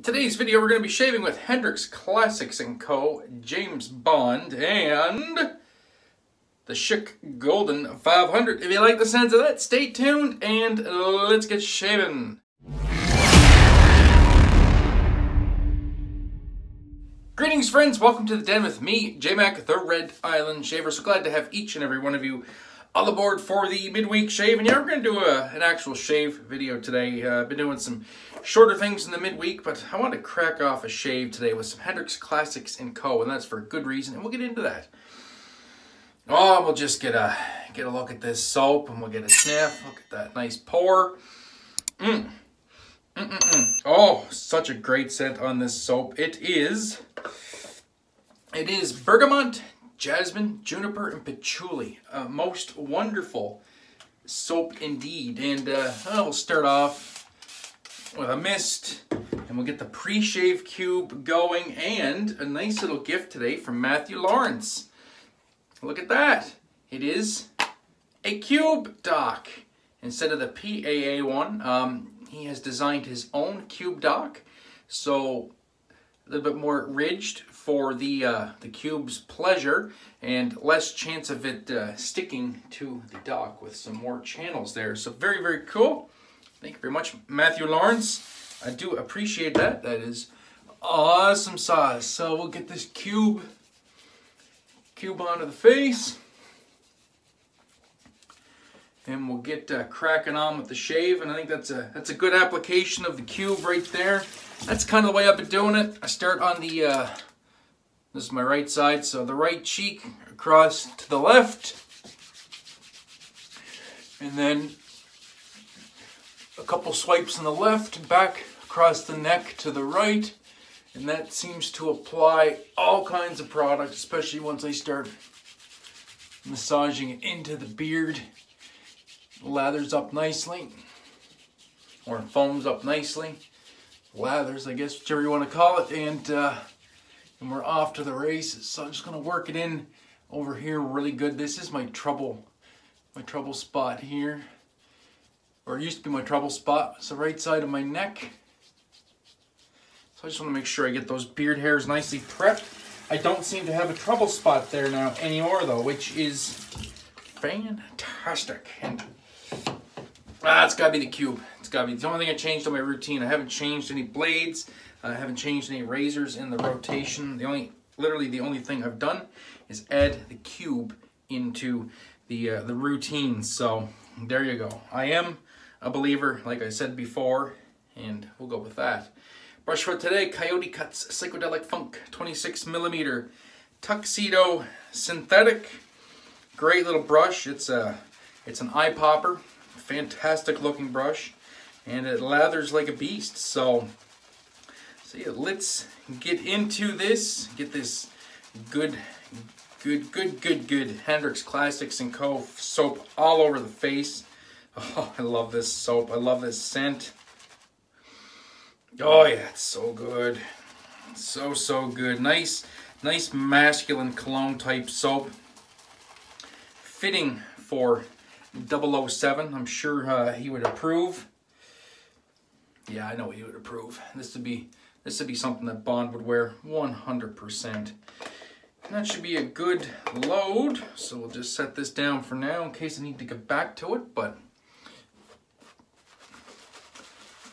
In today's video, we're going to be shaving with Hendrix Classics & Co., James Bond, and the Schick Golden 500. If you like the sounds of that, stay tuned and let's get shaving. Greetings, friends. Welcome to the den with me, J-Mac, the Red Island Shaver. So glad to have each and every one of you on the board for the midweek shave. And yeah, we're going to do an actual shave video today. I've been doing some shorter things in the midweek, but I want to crack off a shave today with some Hendrix Classics & Co., and that's for a good reason, and we'll get into that. Oh, we'll just get a look at this soap, and we'll get a sniff. Look at that nice pour. Oh, such a great scent on this soap. It is bergamot, jasmine, juniper, and patchouli. Most wonderful soap indeed. And we'll start off with a mist, and we'll get the pre-shave cube going, and a nice little gift today from Matthew Lawrence. Look at that. It is a cube dock. Instead of the PAA one, he has designed his own cube dock, so a little bit more ridged for the cube's pleasure and less chance of it sticking to the dock with some more channels there. So very, very cool. Thank you very much, Matthew Lawrence. I do appreciate that. That is awesome sauce. So we'll get this cube onto the face, and we'll get cracking on with the shave. And I think that's a good application of the cube right there. That's kind of the way I've been doing it. I start on the this is my right side, so the right cheek across to the left, and then a couple swipes on the left and back across the neck to the right. And that seems to apply all kinds of product, especially once I start massaging it into the beard. Lathers up nicely, or foams up nicely. Lathers, I guess, whichever you want to call it. And we're off to the races. So I'm just going to work it in over here really good. This is my trouble spot here. Or it used to be my trouble spot. It's the right side of my neck. So I just want to make sure I get those beard hairs nicely prepped. I don't seem to have a trouble spot there now anymore though, which is fantastic. And it's got to be the cube. It's got to be the only thing I changed on my routine. I haven't changed any blades. I haven't changed any razors in the rotation. Literally the only thing I've done is add the cube into the routine. So there you go. I am a believer, like I said before, and we'll go with that. Brush for today, CoyoteCuts Psychodelic Funk 26mm Tuxedo Synthetic. Great little brush. It's an eye popper. Fantastic looking brush, and it lathers like a beast. So yeah, let's get into this. Get this good Hendrix Classics & Co. soap all over the face. Oh, I love this soap. I love this scent. Oh yeah, it's so good. So good. Nice masculine cologne type soap. Fitting for 007. I'm sure he would approve. Yeah, I know he would approve. This would be something that Bond would wear 100%. And that should be a good load. So we'll just set this down for now in case I need to get back to it. But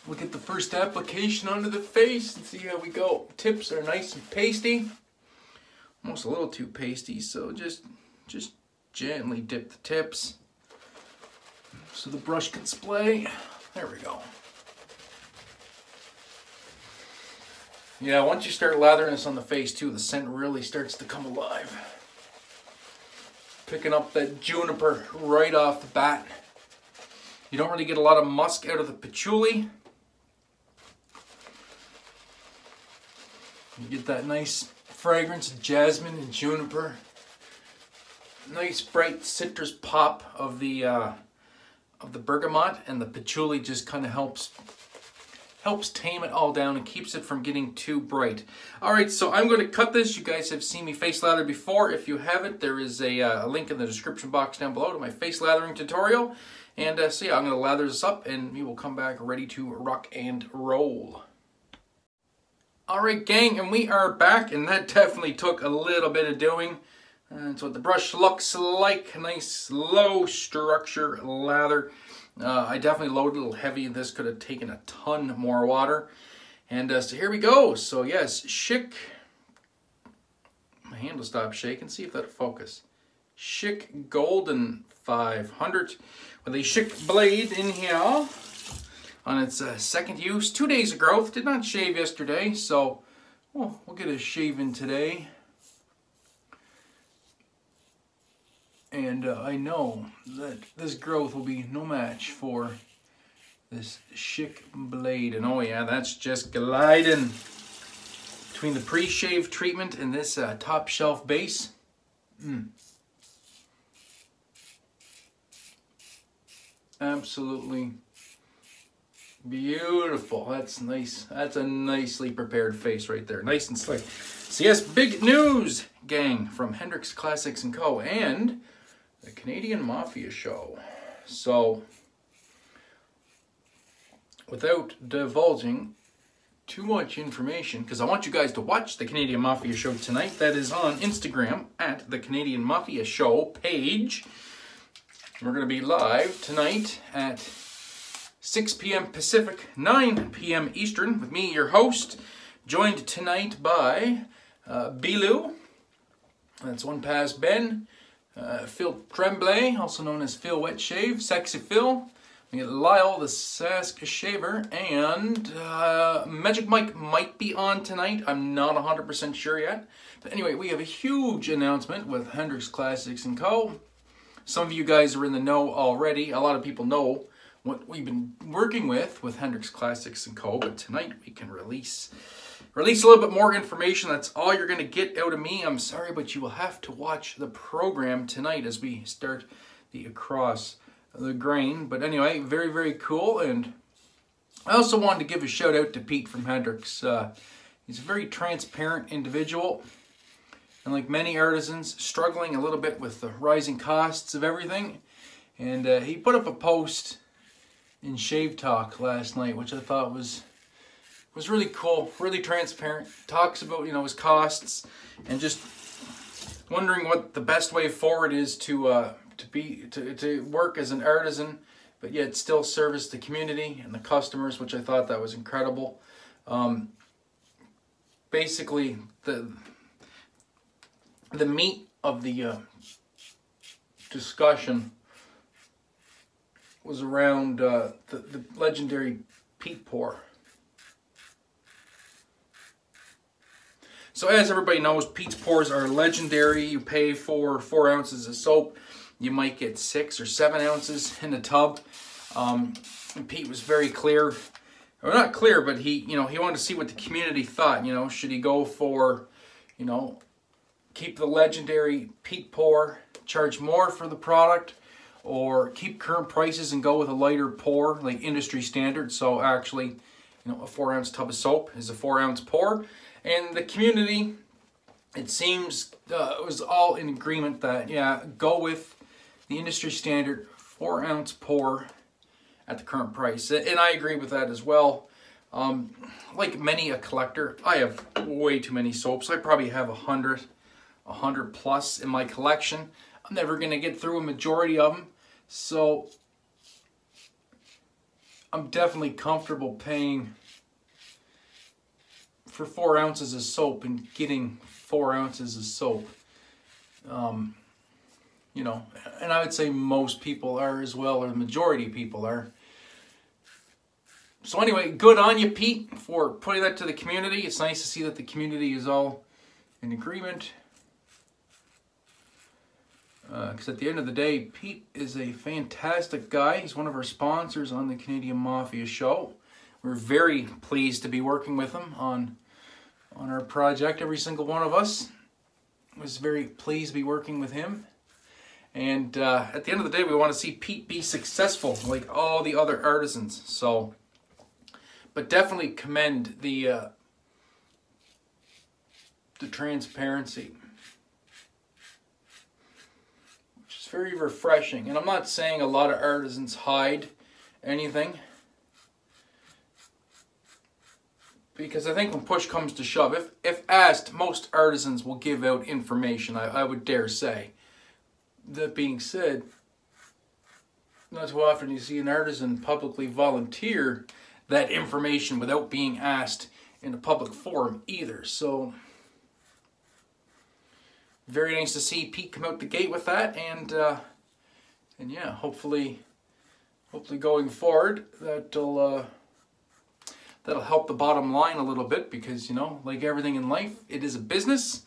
we'll get the first application onto the face and see how we go. Tips are nice and pasty. Almost a little too pasty, so just gently dip the tips so the brush can splay. There we go. Yeah, once you start lathering this on the face too, the scent really starts to come alive. Picking up that juniper right off the bat. You don't really get a lot of musk out of the patchouli. You get that nice fragrance of jasmine and juniper. Nice bright citrus pop of the bergamot, and the patchouli just kind of helps tame it all down and keeps it from getting too bright. Alright, so I'm going to cut this. You guys have seen me face lather before. If you haven't, there is a link in the description box down below to my face lathering tutorial. And so yeah, I'm going to lather this up and we will come back ready to rock and roll. Alright gang, and we are back, and that definitely took a little bit of doing. That's what the brush looks like. Nice low structure lather. I definitely loaded a little heavy. This could have taken a ton more water. And so here we go. So yes, Schick. My hand will stop shaking. See if that'll focus. Schick Golden 500 with a Schick blade in here. On its second use, 2 days of growth. Did not shave yesterday, so we'll get a shave in today. And I know that this growth will be no match for this Schick blade. And oh yeah, that's just gliding between the pre-shave treatment and this top shelf base. Absolutely beautiful. That's nice. That's a nicely prepared face right there. Nice and slick. So yes, big news, gang, from Hendrix Classics & Co. and the Canadian Mafia Show. So, without divulging too much information, because I want you guys to watch the Canadian Mafia Show tonight. That is on Instagram at the Canadian Mafia Show page. We're going to be live tonight at 6 p.m. Pacific, 9 p.m. Eastern, with me, your host, joined tonight by Bilou, that's One Pass Ben, Phil Tremblay, also known as Phil Wet Shave, Sexy Phil, we get Lyle the Sask Shaver, and Magic Mike might be on tonight. I'm not 100% sure yet. But anyway, we have a huge announcement with Hendrix Classics & Co. Some of you guys are in the know already. A lot of people know what we've been working with Hendrix Classics & Co. But tonight we can release a little bit more information. That's all you're going to get out of me. I'm sorry, but you will have to watch the program tonight as we start the Across the Grain. But anyway, very, very cool. And I also wanted to give a shout out to Pete from Hendrix. He's a very transparent individual. And like many artisans, struggling a little bit with the rising costs of everything. And he put up a post in Shave Talk last night, which I thought was really cool, really transparent. Talks about, you know, his costs and just wondering what the best way forward is to work as an artisan, but yet still service the community and the customers, which I thought that was incredible. Basically, the meat of the discussion was around the legendary peat pour. So as everybody knows, peat pours are legendary. You pay for 4 ounces of soap. You might get 6 or 7 ounces in the tub. And Pete was very clear, or not clear, but he wanted to see what the community thought. You know, should he go for, you know, keep the legendary peat pour, charge more for the product, or keep current prices and go with a lighter pour, like industry standard. So actually, you know, a 4 ounce tub of soap is a 4 ounce pour. And the community, it seems, was all in agreement that, yeah, go with the industry standard 4 ounce pour at the current price. And I agree with that as well. Like many a collector, I have way too many soaps. I probably have 100 plus in my collection. I'm never going to get through a majority of them. So I'm definitely comfortable paying for 4 ounces of soap and getting 4 ounces of soap. You know, and I would say most people are as well, or the majority of people are. So anyway, good on you, Pete, for putting that to the community. It's nice to see that the community is all in agreement. Because at the end of the day, Pete is a fantastic guy. He's one of our sponsors on the Canadian Mafia Show. We're very pleased to be working with him on our project. Every single one of us was very pleased to be working with him. And at the end of the day, we want to see Pete be successful like all the other artisans. So, but definitely commend the transparency, which is very refreshing. And I'm not saying a lot of artisans hide anything, because I think when push comes to shove, if asked, most artisans will give out information, I would dare say. That being said, not too often you see an artisan publicly volunteer that information without being asked in a public forum either. So, very nice to see Pete come out the gate with that, and yeah, hopefully going forward that'll help the bottom line a little bit, because, you know, like everything in life, it is a business.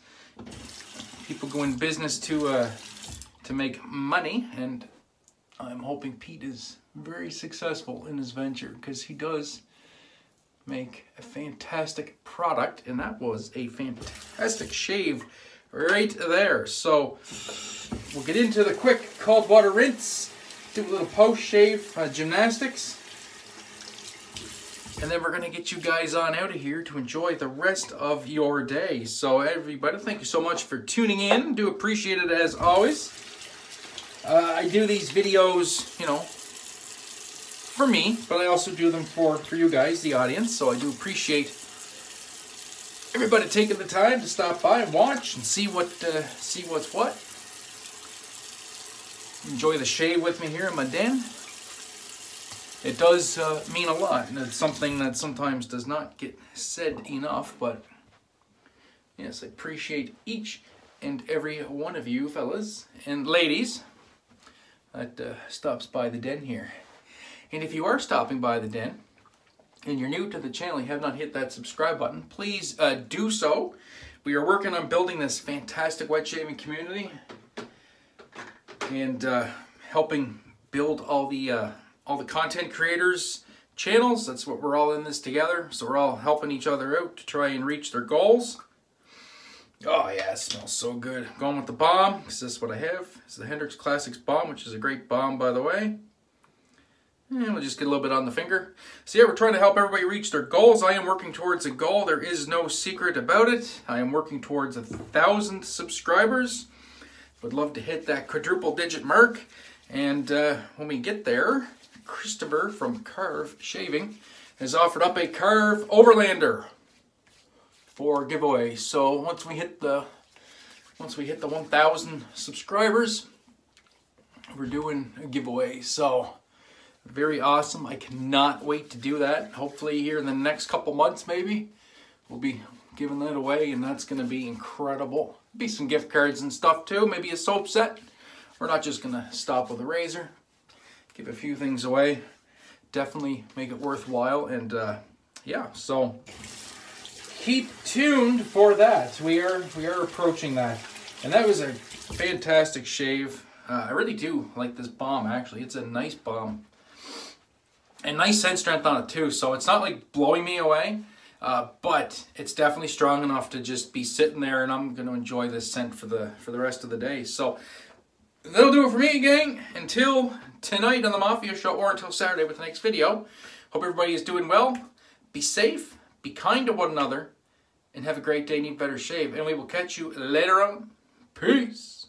People go in business to make money, and I'm hoping Pete is very successful in his venture, because he does make a fantastic product, and that was a fantastic shave right there. So we'll get into the quick cold water rinse, do a little post-shave gymnastics, and then we're going to get you guys on out of here to enjoy the rest of your day. So everybody, thank you so much for tuning in. Do appreciate it as always. I do these videos, you know, for me, but I also do them for you guys, the audience. So I do appreciate everybody taking the time to stop by and watch and see what's what. Enjoy the shave with me here in my den. It does mean a lot, and it's something that sometimes does not get said enough, but yes, I appreciate each and every one of you fellas and ladies that stops by the den here. And if you are stopping by the den and you're new to the channel, you have not hit that subscribe button, please do so. We are working on building this fantastic wet shaving community and helping build all the content creators channels. That's what we're all in this together, so we're all helping each other out to try and reach their goals. Oh yeah, it smells so good. I'm going with the balm, because this is what I have. It's the Hendrix Classics balm, which is a great balm, by the way. And we'll just get a little bit on the finger. So yeah, we're trying to help everybody reach their goals. I am working towards a goal. There is no secret about it. I am working towards 1,000 subscribers. Would love to hit that quadruple digit mark. And when we get there, Christopher from Carve Shaving has offered up a Carve Overlander for giveaway. So once we hit the 1,000 subscribers, we're doing a giveaway. So very awesome. I cannot wait to do that. Hopefully here in the next couple months, maybe we'll be giving that away, and that's going to be incredible. Be some gift cards and stuff too. Maybe a soap set. We're not just going to stop with a razor. Give a few things away. Definitely make it worthwhile. And yeah, so keep tuned for that. We are approaching that. And that was a fantastic shave. I really do like this balm, actually. It's a nice balm. And nice scent strength on it too. So it's not like blowing me away. But it's definitely strong enough to just be sitting there, and I'm going to enjoy this scent for the rest of the day. So that'll do it for me, gang. Until tonight on the Mafia Show, or until Saturday with the next video. Hope everybody is doing well. Be safe, be kind to one another, and have a great day. Need better shave. And we will catch you later on. Peace.